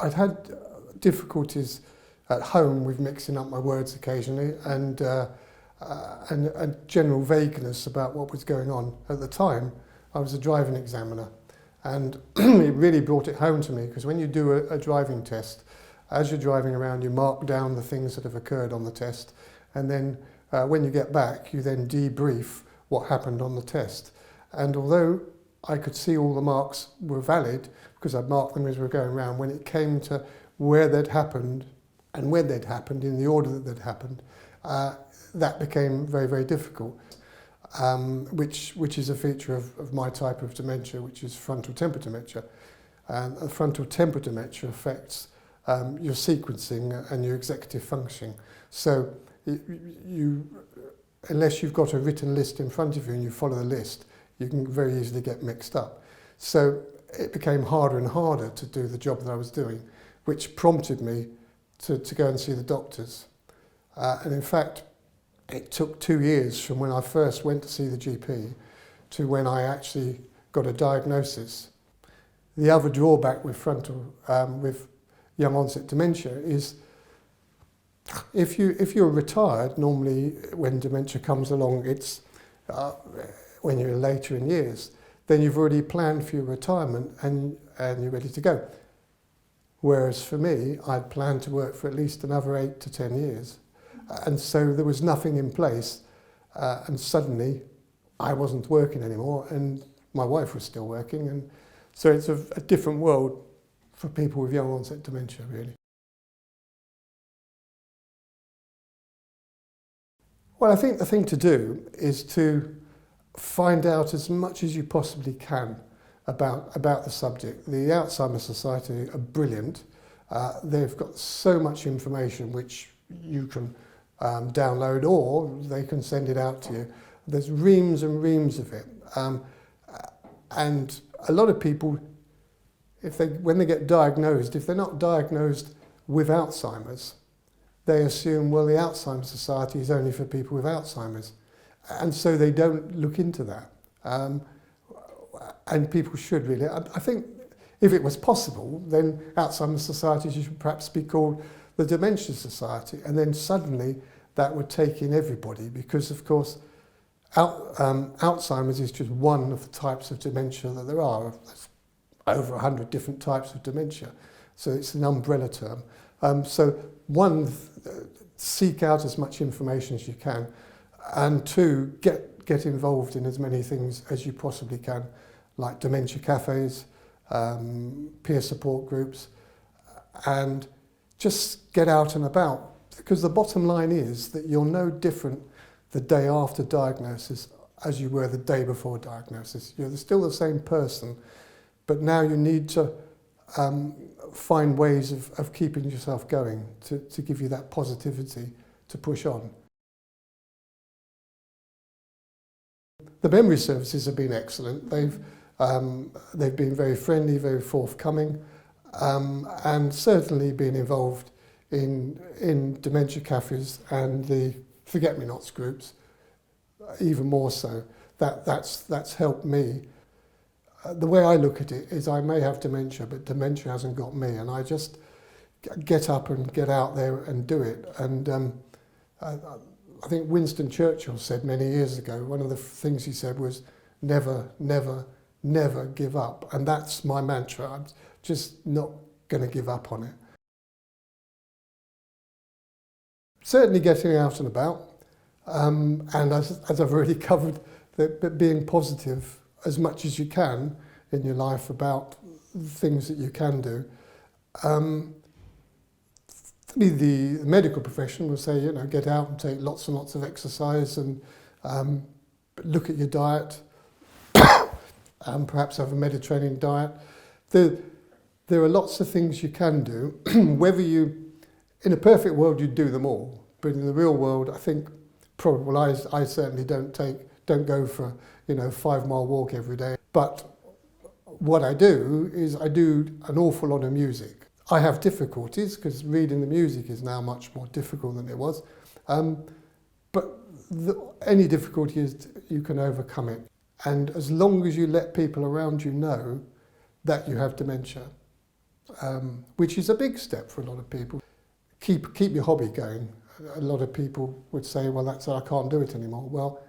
I'd had difficulties at home with mixing up my words occasionally, and a general vagueness about what was going on. At the time, I was a driving examiner, and it really brought it home to me, because when you do a driving test, as you're driving around, you mark down the things that have occurred on the test, and then when you get back, you then debrief what happened on the test. And although I could see all the marks were valid, because I'd marked them as we were going around, when it came to where they'd happened and when they'd happened, in the order that they'd happened, that became very, very difficult, which is a feature of my type of dementia, which is frontotemporal dementia. And frontotemporal dementia affects your sequencing and your executive functioning. So unless you've got a written list in front of you and you follow the list, you can very easily get mixed up. So it became harder and harder to do the job that I was doing, which prompted me to go and see the doctors. And in fact, it took 2 years from when I first went to see the GP to when I actually got a diagnosis. The other drawback with with young onset dementia is if you're retired, normally when dementia comes along, it's when you're later in years, then you've already planned for your retirement and you're ready to go. Whereas for me, I'd planned to work for at least another 8 to 10 years. And so there was nothing in place, and suddenly I wasn't working anymore, and my wife was still working, and so it's a different world for people with young onset dementia, really. Well, I think the thing to do is to find out as much as you possibly can about the subject. The Alzheimer's Society are brilliant. They've got so much information which you can download, or they can send it out to you. There's reams and reams of it. And a lot of people, when they get diagnosed, if they're not diagnosed with Alzheimer's, they assume, well, the Alzheimer's Society is only for people with Alzheimer's. And so they don't look into that. And people should really. I think if it was possible, then Alzheimer's Society should perhaps be called the Dementia Society, and then suddenly that would take in everybody, because of course Alzheimer's is just one of the types of dementia that there are. There's over 100 different types of dementia, so it's an umbrella term. So one, seek out as much information as you can, and two, get involved in as many things as you possibly can, like dementia cafes, peer support groups, and just get out and about, because the bottom line is that you're no different the day after diagnosis as you were the day before diagnosis. You're still the same person, but now you need to find ways of keeping yourself going to give you that positivity to push on. The memory services have been excellent. They've been very friendly, very forthcoming, and certainly been involved in dementia cafes and the forget-me-nots groups, even more so. That's helped me. The way I look at it is I may have dementia, but dementia hasn't got me, and I just get up and get out there and do it. And I think Winston Churchill said many years ago, one of the things he said was, never, never, never give up. And that's my mantra. I'm just not going to give up on it. Certainly getting out and about, and as I've already covered, being positive as much as you can in your life about things that you can do. The medical profession will say, get out and take lots and lots of exercise, and look at your diet, and perhaps have a Mediterranean diet. There are lots of things you can do. Whether in a perfect world, you'd do them all, but in the real world, I think I certainly don't go for 5-mile walk every day. But what I do is I do an awful lot of music. I have difficulties because reading the music is now much more difficult than it was. But any difficulty is you can overcome it. And as long as you let people around you know that you have dementia, which is a big step for a lot of people. Keep your hobby going. A lot of people would say, well, that's I can't do it anymore. Well,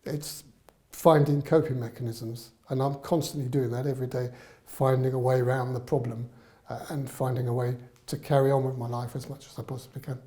it's finding coping mechanisms, and I'm constantly doing that every day, finding a way around the problem and finding a way to carry on with my life as much as I possibly can.